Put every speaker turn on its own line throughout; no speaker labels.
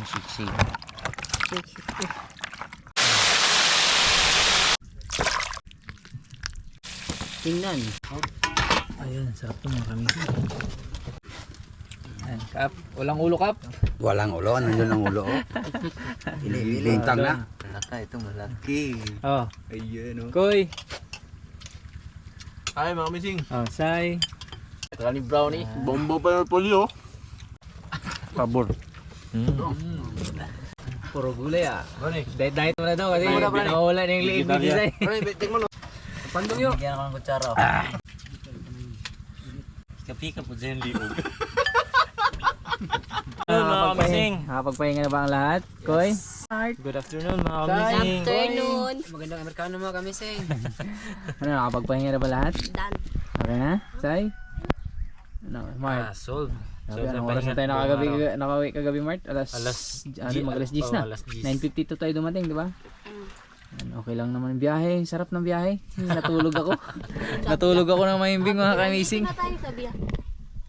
Siksi. Tingnan.
Ayun, sarap to mga kamising. Ayan, Kap. Walang ulo, Kap.
Walang ulo, ano yun ang ulo? Bintang na.
Malaki, ito malaki.
Oh,
Ayun,
Koy.
Ay, mga kamising.
Oh, Sai.
Ito ni Brownie. Bombo pa yung polio. Pabor.
Puro gulay ah.
Brownie.
Diet mo na daw kasi
Wala, Brownie.
nakawala na yung liig ni Jisay.
Brownie, tingnan mo.
Pandong yun.
Bigyan ako ng kutsara. Kapika po dyan liog.
Nakapagpahinga na ba ang lahat? Koy?
Good afternoon, mga
kamising.
Afternoon.
Magandang Amerikano mga kamising. Ano, nakapagpahinga na ba lahat?
Done.
Okay na? Sai? Ano, Mart?
Solve.
Sabi, anong oras na tayo nakauwi kagabi, Mart? Mag-alas 10 na.
Alas 10.
9:52 tayo dumating, di ba? Okay lang naman yung biyahe. Sarap ng biyahe. Natulog ako. Natulog ako ng mahimbing mga kamising.
Kailan tayo sabi ah?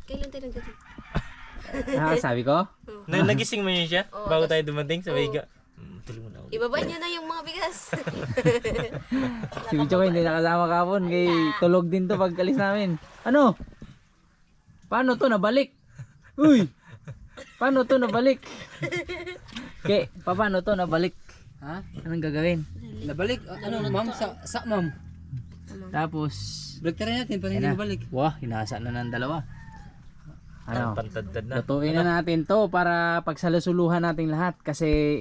Kailan tayo nagdating?
Sabi ko?
Nagising mo yun siya? Bago tayo dumating sa Vega. Tulog mo na ako.
Ibaba niyo na yung mga bigas.
Si Bicho ko hindi nakasama kapon. Kay tulog din to pagkalis namin. Ano? Paano to nabalik? Uy! Paano to nabalik? Paano to nabalik? Ha? Anong gagawin?
Nabalik, ano ma'am, sa ma'am.
Tapos,
Break try natin para hindi mabalik.
wah, hinasa na ng dalawa. Ano?
Pantadtad na.
Lutuin na natin to para pagsalusuluhan natin lahat. Kasi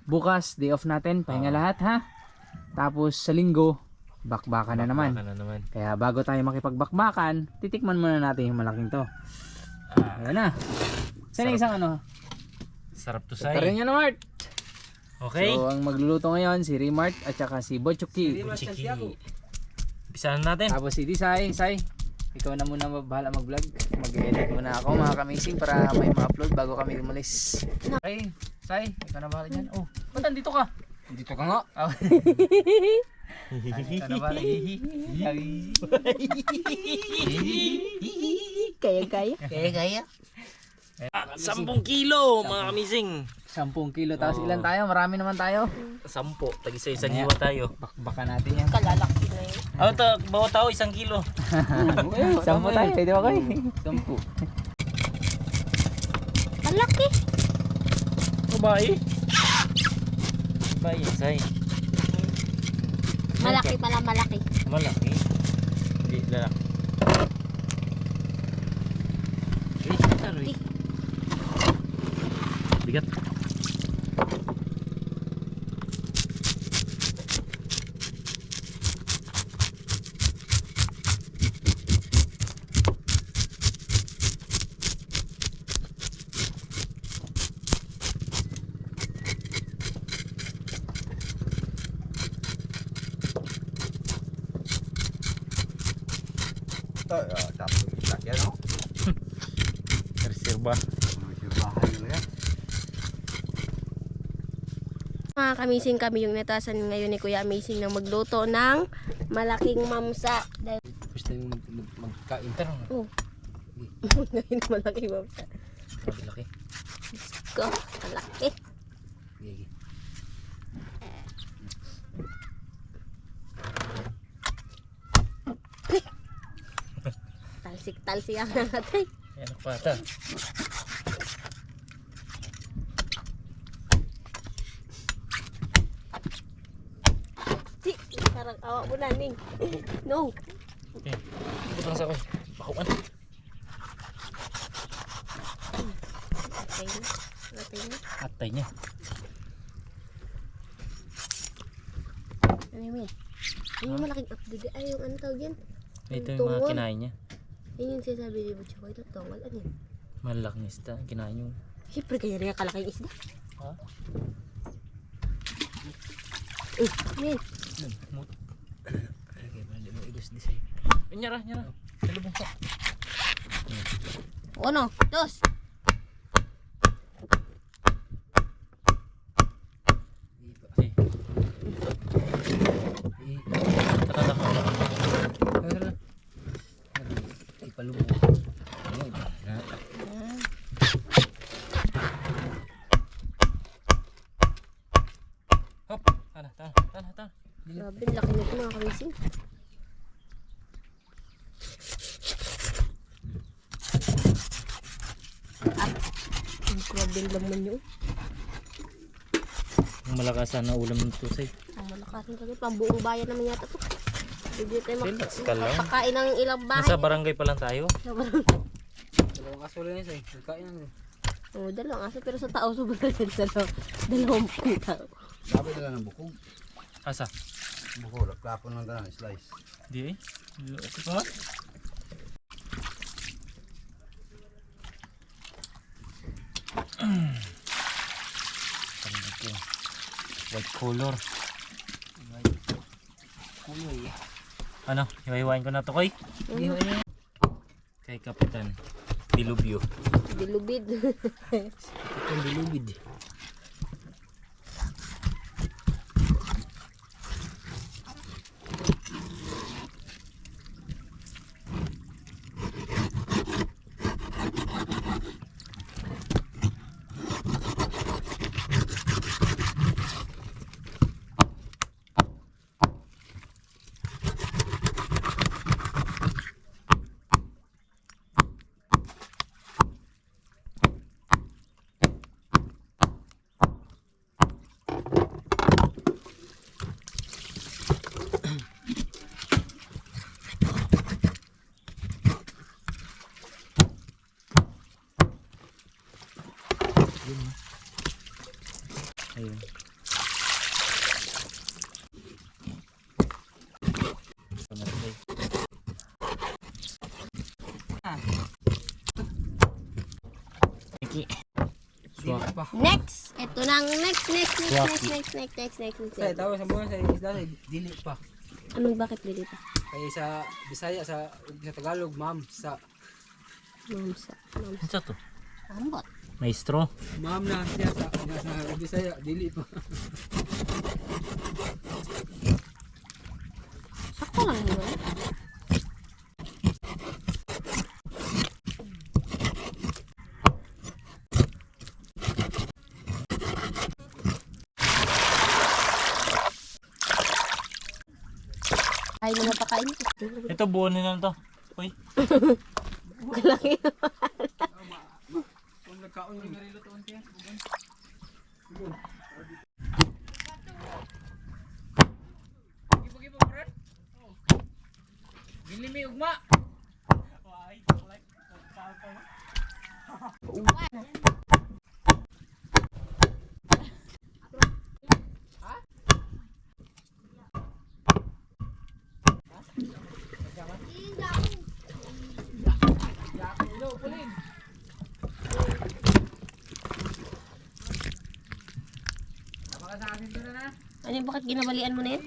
bukas, day off natin, pahinga lahat ha. Tapos sa linggo, bakbakan na naman.
Baka na naman.
Kaya bago tayo makipagbakbakan, titikman muna natin yung malaking to. Ayan na. Saan yung isang ano?
Sarap to
Ito rin
say.
yan, Mart.
Okay.
So, ang magluluto ngayon, si Remart at saka si Bochuki.
Chiki. Umpisahan natin.
Tapos si Disay, ikaw na muna bahala mag-vlog. Mag-edit muna ako mga kamising para may ma-upload bago kami umalis. Okay, Sai, ikaw na bahala dyan. Oh, ba't nandito ka?
Dito ka nga.
Ikaw na bahala.
Kaya.
10 kilo, mga kamising.
10 kilo. Tapos ilan tayo? Marami naman tayo.
10. Tag-isa isang hiwa tayo.
Bakbaka natin yan.
Kalalaki na yun.
Bawat tao 1 kilo.
10 tayo, pwede ba kayo?
10.
Kalaki.
Babae. Babae, say.
Malaki pala, malaki.
Malaki. Hindi, lalaki. Bigat.
Tapos yan, no?
Reserva.
Bahay nila yan.
Mga kamising, kami yung natasan ngayon ni Kuya Amazing na magluto ng malaking mamsa. Dahil
Gusto yung magka-inter.
oh. Ngayon malaking mamsa.
Laki.
Go, malaki. Talsik-talsik ang natin.
Yan ang pata.
Parang awa mo na, Ning. No.
Okay. Ito lang sa akin. Bakuan.
Okay na. Okay na.
Atay niya.
Ano yun? Ano yung malaking update? Ay, yung ano tawag yan?
Ito yung mga kinain niya.
Yun yung sinasabi ni Butch Boy. Ito, tawal. Ano yun?
Malaking isda. Kinain yung...
Siyempre, kaya rin yung kalaking isda.
Ha?
Min.
Okay, mali mo igus di sa'yo. Nyara. Salubong ka.
Uno, dos.
Okay. Tara.
Ipalubog.
Grabe, laki nito mga kamising. Ang grabe laman nyo.
Ang malakasan na ulam ng tusay.
Ang malakasan kami. Pambuong bayan naman yata to. Hindi tayo
Relax ka lang.
makapakain ng ilang bahay.
Nasa barangay pa lang tayo.
Dalawang aso lang yun sa'yo. Nagkain lang.
Oo, dalawang aso. Pero sa tao, sobrang dalawang tao.
Sabi nila ng bukog.
Asa?
Bukog, kapon lang ganun, slice.
Di eh. Okay pa nga. White color. Ano? Hiwa-hiwain ko na to, Koy. Kay Kapitan Dilubyo.
Dilubid.
Kapitan Dilubid. Ayun. Swak pa.
Next! Ito nang next.
Sa'yo, tawag sa buwan sa isda sa'yo. Dili pa.
Anong bakit dito?
Kaya sa Bisaya, sa Tagalog, ma'am. Sa
Mamsa.
Ano to?
Ambot.
Maestro.
ma'am na siya sa Bisaya, dili pa.
Sakto lang yun. Ay, na napakain ko.
Ito buo na lang to. Uy.
Kalaki.
Kung nagkaon yung narilo to, kaya. Gipo-gipo mo rin? Bili may ugma.
Ano yung bakit ginabalian mo na yan?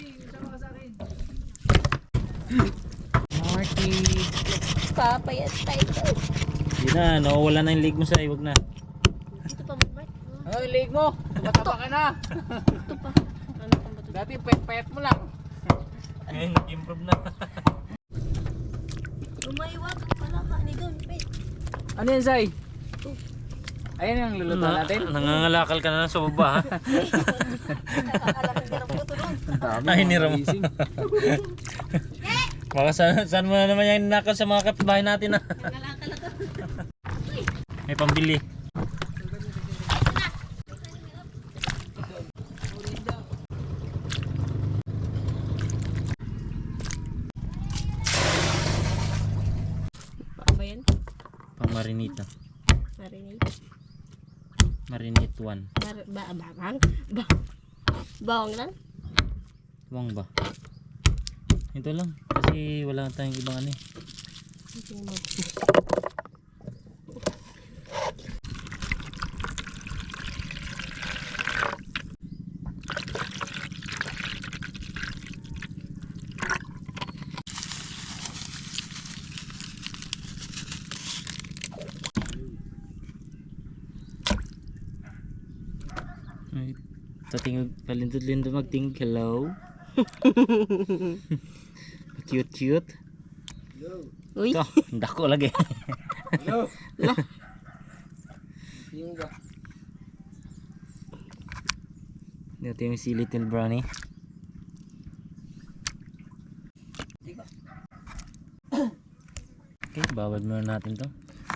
Marky.
Papayat tayo.
Yun na, nawawala na yung leg mo sa iwag na.
Ito pa, Mark.
Ano yung leg mo? Tumataba ka na.
Ito pa. Ano pang bato?
Dati pet-pet mo lang.
Ngayon, nag-improve na.
Lumaywag ka pala ka ni Don, Pet.
Ano yan, Sai? Ayan ang luluto natin.
Nangangalakal ka na sa baba, ha?
Nakakalakad ka ng puto doon.
Ay, niram. Baka saan mo na naman yung nakal sa mga kapitbahay natin, ha?
Nakalakal ako.
May pambili.
Ano ba yan?
Pang-marinita.
Marinate.
Marinate 1.
Bawang lang?
Tuwang ba? Ito lang. Kasi wala tayong ibang ano eh. Ay, tatingog, palindot-lindot magtingog. Hello? Cute.
Uy.
Ito, dako lagi.
Yung ba?
Dito yung si Little Brownie. Okay, babad muna natin to.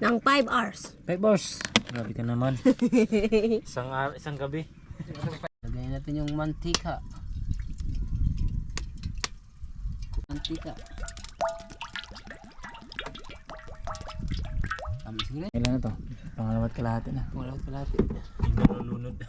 Ng 5 hours.
5 hours. Grabe ka naman. isang gabi.
Lagyan natin yung mantika. Mantika. Tama siguro.
Kailan na to? Pangalawat kalahati na.
Wala ko lahat.
Hindi nalulunod.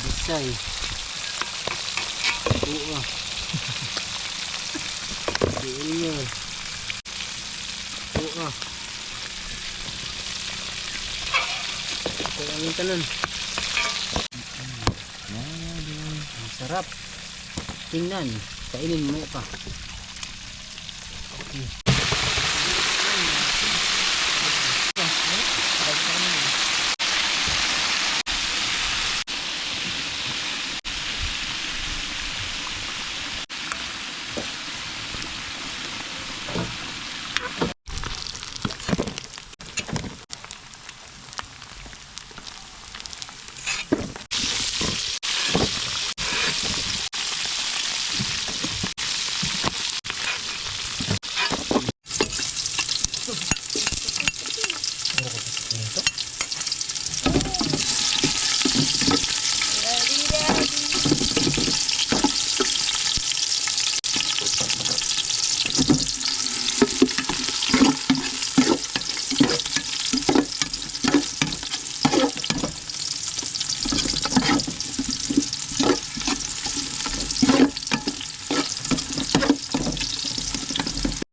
Bisay. Oo. Diinyo. Oo. Ito ang tanan. Ang sarap. Tingnan. Kainin mo pa.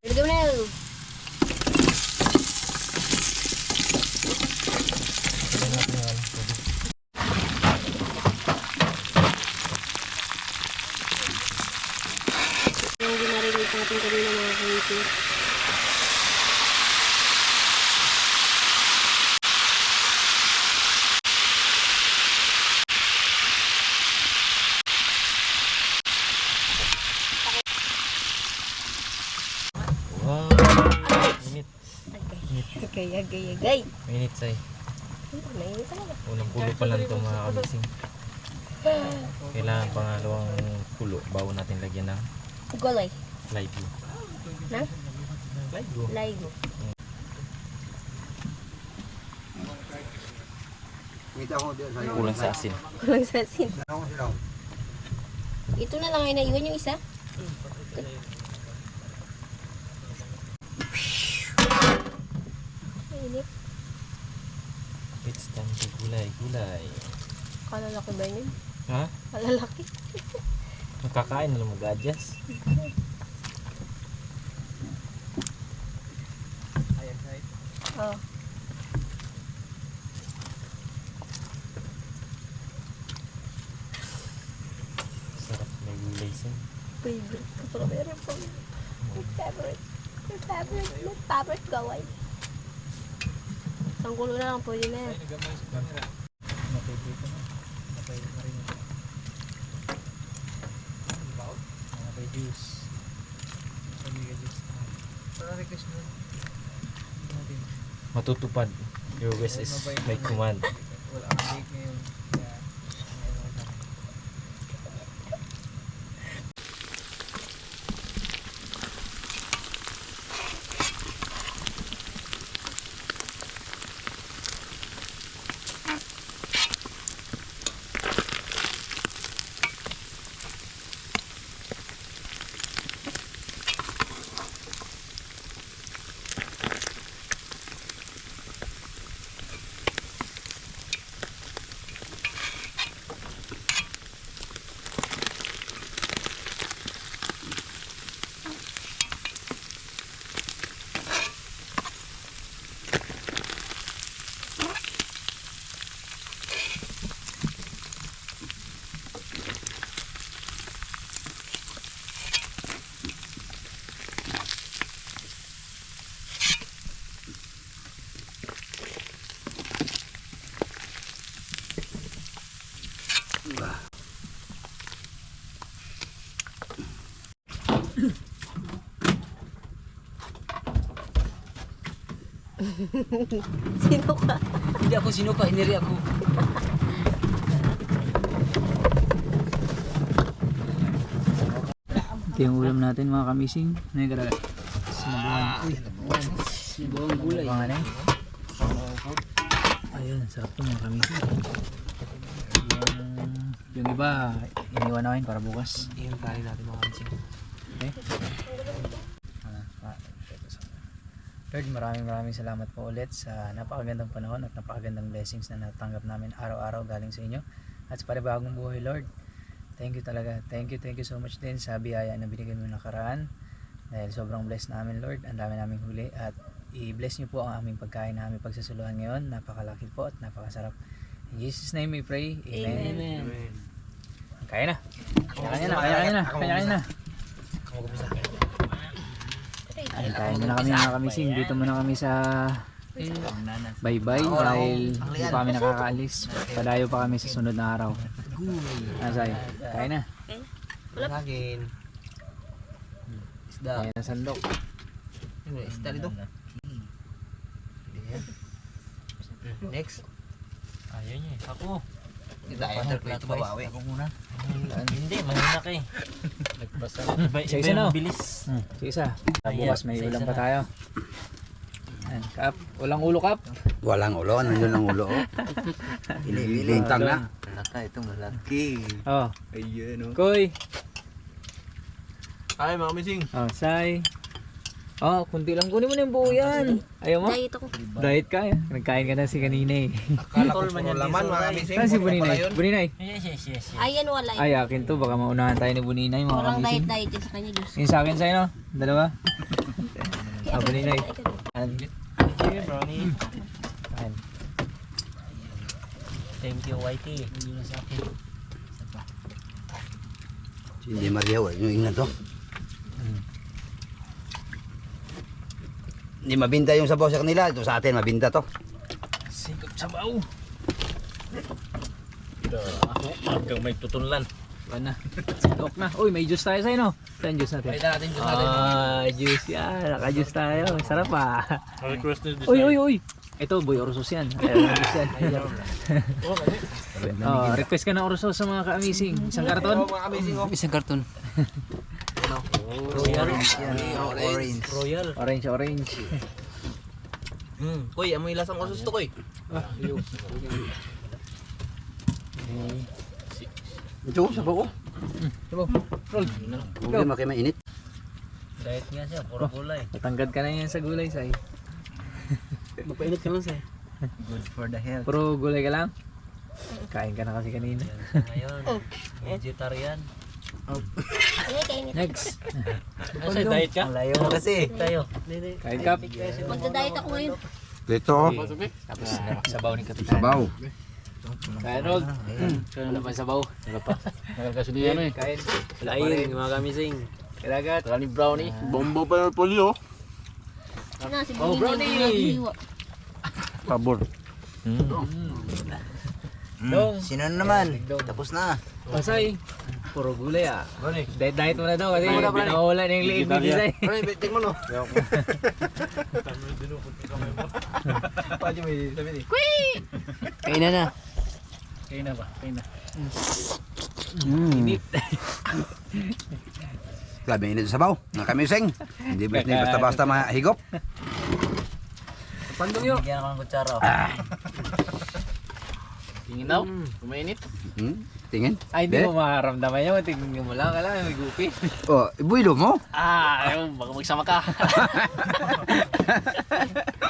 Ilagay mo na yun. Yung ginarinig natin kanina mga kaisin.
Wow. Minit.
Agay.
Minit say.
Mainit talaga.
Unang kulo pa lang ito mga kabising. Kailangan pangalawang kulo bago natin lagyan ng
Gulay.
live view.
Na?
Live view.
Laigo.
Kita ko din sa'yo.
Kulang sa asin.
Kulang sa asin.
Ako sila.
Ito na lang ay naiwan yung isa. Mainit.
It's time to gulay.
Kalalaki ba yun?
Ha?
Kalalaki.
Magkakain na lang mag-adjust.
Oh.
Sarap may gulay sin.
Favorite ko to. Meron po. Favorite. Favorite gaway. Isang kulo na lang pwede na yan.
Matutupad. Your wish is my command.
Sino ka?
Hindi ako sinuka, hiniri ako.
Ito yung ulam natin mga kamising. Ano yung karaga? Sinabuhan. Uy.
Sinubuang gulay.
Mga na ayun, sarap to mga kamising. Yung iba, iniwan namin para bukas.
Yung kain natin mga kamising.
Okay? Lord, maraming salamat po ulit sa napakagandang panahon at napakagandang blessings na natanggap namin araw-araw galing sa inyo at sa panibagong buhay, Lord. Thank you talaga. Thank you so much din sa biyaya na binigyan mo nakaraan. Dahil sobrang blessed namin, Lord. Ang dami naming huli at i-bless niyo po ang aming pagkain na aming pagsasuluhan ngayon. Napakalaki po at napakasarap. In Jesus' name we pray. Amen.
Amen.
Kaya na. Kanya na. Ay, kain na kami mga kamising. Dito muna kami sa bye-bye dahil hindi pa kami nakakaalis. Padayo pa kami sa sunod na araw. Asay, kain na.
Lagin. Isda.
Kain na sandok.
Isda dito. Next.
Ayun niya. Ako.
Tayo ito babawi.
Ako muna. Hindi, mahina ka eh.
Isa-isa na.
Bilis.
Isa. Bukas may ulam pa tayo. Ayan, Kap. Walang ulo, Kap.
Walang ulo. Nandun ang ulo. Oh. Lintang na.
Malaki, ito malaki.
Oh,
Ayun.
Koy.
Ay, mga kamising.
Oh, Sai. Oh, kunti lang. Kunin mo na yung buo yan. Ayaw mo?
Diet ako.
Diet ka. Nagkain ka na si kanina eh.
Akala ko puro laman, mga kamising.
Saan si
Puro pala
Buninay?
yun.
Buninay.
Yes.
Ayan, wala.
Ay, akin to. Baka maunahan tayo ni Buninay, mga
Walang
kamising.
diet din sa kanya, Diyos.
Yung sa akin sa'yo, no? Dalawa? Ah, Buninay. Ayan.
Sige, brownie.
Ayan.
Thank you, Whitey. Hindi na sa akin.
Hindi Maria, yung ingnan to. Hindi mabinta yung sabaw sa kanila. Ito sa atin, mabinta to.
Sikap sabaw. Hanggang may tutunlan.
Wala na. Sindok na. Uy, may juice tayo sa'yo, no? Saan juice natin?
Pakita natin dyan natin.
Juice yan. Naka-juice tayo. Sarap ah.
Request na
Uy. Ito, boy Orsos yan. Ayaw na juice yan. Oh, request ka ng Orsos sa mga ka-amazing. Isang karton?
Mga kamising, oh.
Isang karton.
Royal.
Royal.
Orange.
Koy, amoy lasang osos to, Koy.
Ito, sabaw ko. Huwag na mainit.
Diet nga siya, puro gulay.
Patangkad ka na yan sa gulay, Say.
Mapainit ka lang, Say.
Good for the health.
Puro gulay ka lang? Kain ka na kasi kanina.
Ngayon, vegetarian.
Next.
Ano sa diet ka? Malayo mo kasi. Tayo.
Kain Kap.
Magda-diet ako ngayon.
Dito.
Tapos sabaw ni Kapitan.
Sabaw.
Kain, Rod. Wala pa sabaw. Wala pa.
Nagkakaso niya, ano eh.
Kain.
Lain, mga kamising.
Kalagat.
Saka ni Brownie.
Bombo pa yung polio.
Na, si
Oh,
Brownie.
brownie!
Pabor.
Dong.
Sino naman? Tapos na.
Pasay. Puro gulay ah. Diet mo na daw kasi nawawala na yung liig ni Say.
Brownie, tek mo no.
Kain na.
Kain na ba? Kain na.
Init. Grabe init sa sabaw. Mga kamising. Hindi basta-basta mahigop.
Pandong yun.
Bigyan ako ng kutsara.
Tingin daw. Kumainit.
Tingin.
Ay, hindi mo makaramdaman yun. Tingnan mo lang. Kailangan may gupi.
Oh, ibuilo mo.
Ayun, baka magsama ka.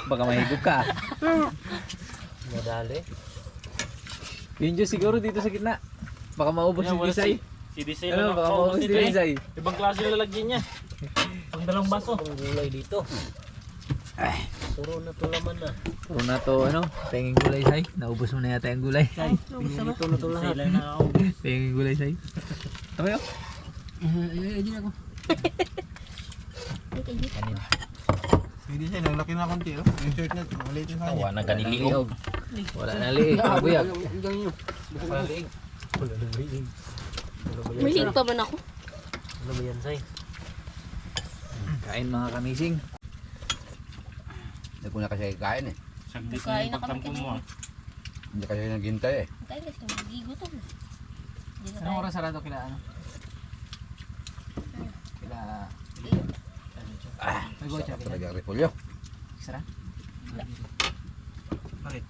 Baka mahigop ka.
Madali.
Yung juice siguro dito sa gitna. Baka maubos yung Disay.
Si Disay
Ano, baka maubos yung Disay.
Ibang klase yung lalagyan niya. Ang dalawang baso. Ang gulay dito. Puro na to laman na.
Puro na to, ano, penging gulay, Say. Naubos mo na yata yung gulay.
Ito na to lahat. Sila na ako.
Penging gulay, Say. Tama yun?
Ayun ako.
Hindi siya, naglaki na konti. Oh. Yung shirt na, maliit na sa kanya.
Tawa na ganiliog.
Wala na liig. Mabuyag.
Hanggang yun.
Wala liig.
Wala na ba yun? Wala ba yan,
Mahilig
Say?
pa man ako.
Wala ba yan, Say?
Kain mga kamising.
Hindi ko na kasi kain eh.
Saglit
Kain
na
na
yung
kami
pagtampo mo ah.
Hindi kasi naghintay eh.
Kain kasi kami gigutom. Hindi na
Anong
tayo.
oras sarado kila ano? Kila... May voucher
Sarap
kila.
talaga repolyo.
Extra?
Bakit?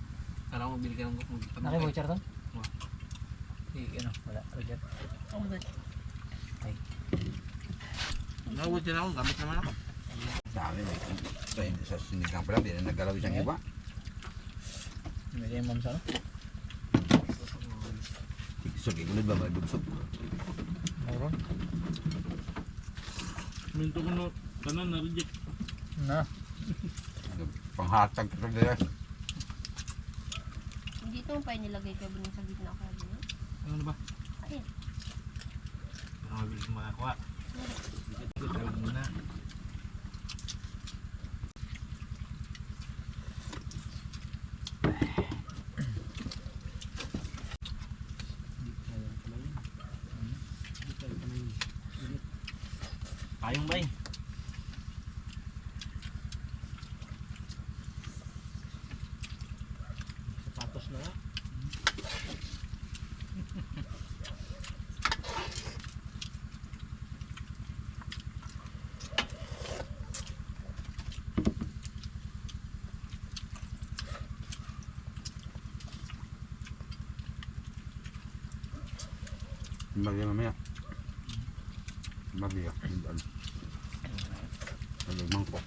Kala mo bili ka ng
Naki-voucher to?
Wala.
Ano? Wala. Roger.
Oh my God.
Nawag din ako, gamit naman ako.
Sa amin eh. Sa sinigang pa lang, di na naggalaw isang iba.
Hindi yung ma'am sa ano?
Tigsog, igunod ba magdugsog?
Meron.
Minto ko no, tanan na reject.
Na.
Panghatag ka talaga.
Hindi ito pa nilagay ka ba sa gitna ka din?
Ano ba?
Ayun.
Baka mabili ko makakuha. Ito tawag muna. Payong ba eh? Sapatos na nga.
Bagay mamaya. Bagay ah. Bagay mangkok.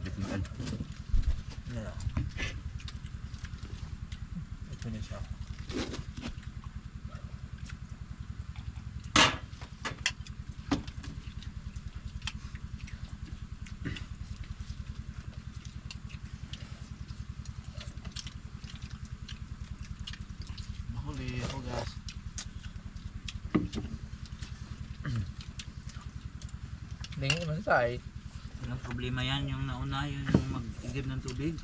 Bitin.
Ito na siya.
Mahuli ako gas.
Hindi nga naman sa ay.
Walang problema yan, yung nauna yung mag-igib ng tubig.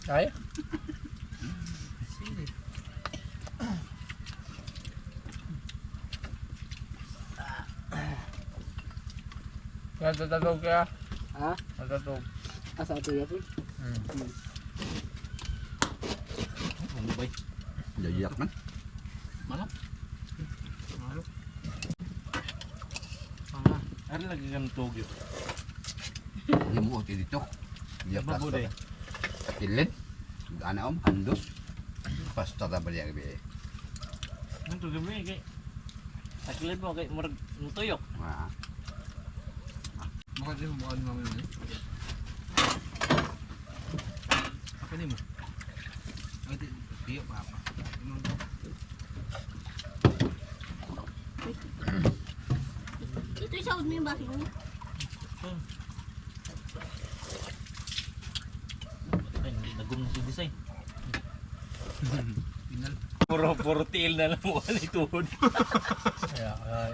Ay? Natatatog kaya?
Ha?
Natatog.
Asa ito yan?
Ano ba eh?
Yayak man.
Malap. Malap. Panga. Ano lagi kang tugyo?
Hindi mo uti dito. Yayak
Bago
plasto.
de.
Kakilid. Ana handos. Pasta ta bali ang biye.
Ang tugyo mo eh kay. Takilid mo kay murag tuyok.
Ah.
Bakit mo bukan mo yun? Apa ni mo? Ay, tiyo pa pa.
Ito isaud mo yung bakit mo.
Ay, nagum na si Disay.
Puro tiil na lang mo ni tuhod.
Kaya ay.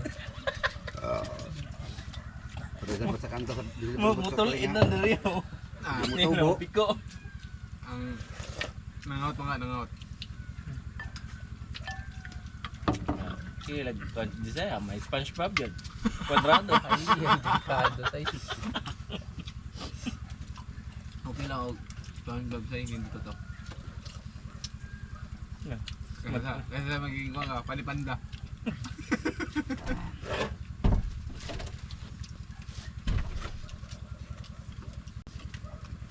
Pero sa kanto sa
Mutol ina na rin oh.
Ah,
Mutubo.
mutubo.
Piko.
Ang nangaut pa nga, nangaut.
Kaya lagi di saya may SpongeBob yan. Kwadrado.
Ay, hindi yan. Delikado tayo.
Okay lang ako. SpongeBob sa'yo, hindi totoo.
Yeah.
Kasi sa magiging ko nga, palipanda.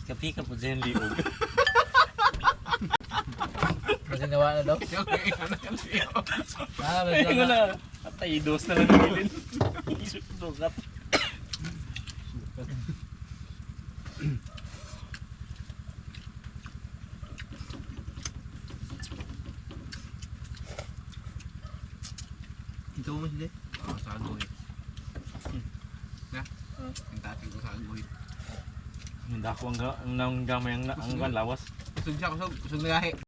Kapika po dyan liog.
Kasi nawa na daw.
Okay, ano yan siya?
Ah,
Ay,
basta
ko
na.
na. Atay, dos na lang nilin. Sukat.
Ito mo siya? Oo, sa agoy. Na? Ang tating ko sa agoy.
Hindi ako ang gamay ang lawas.
Kusog siya, kusog. Kusog na gahi.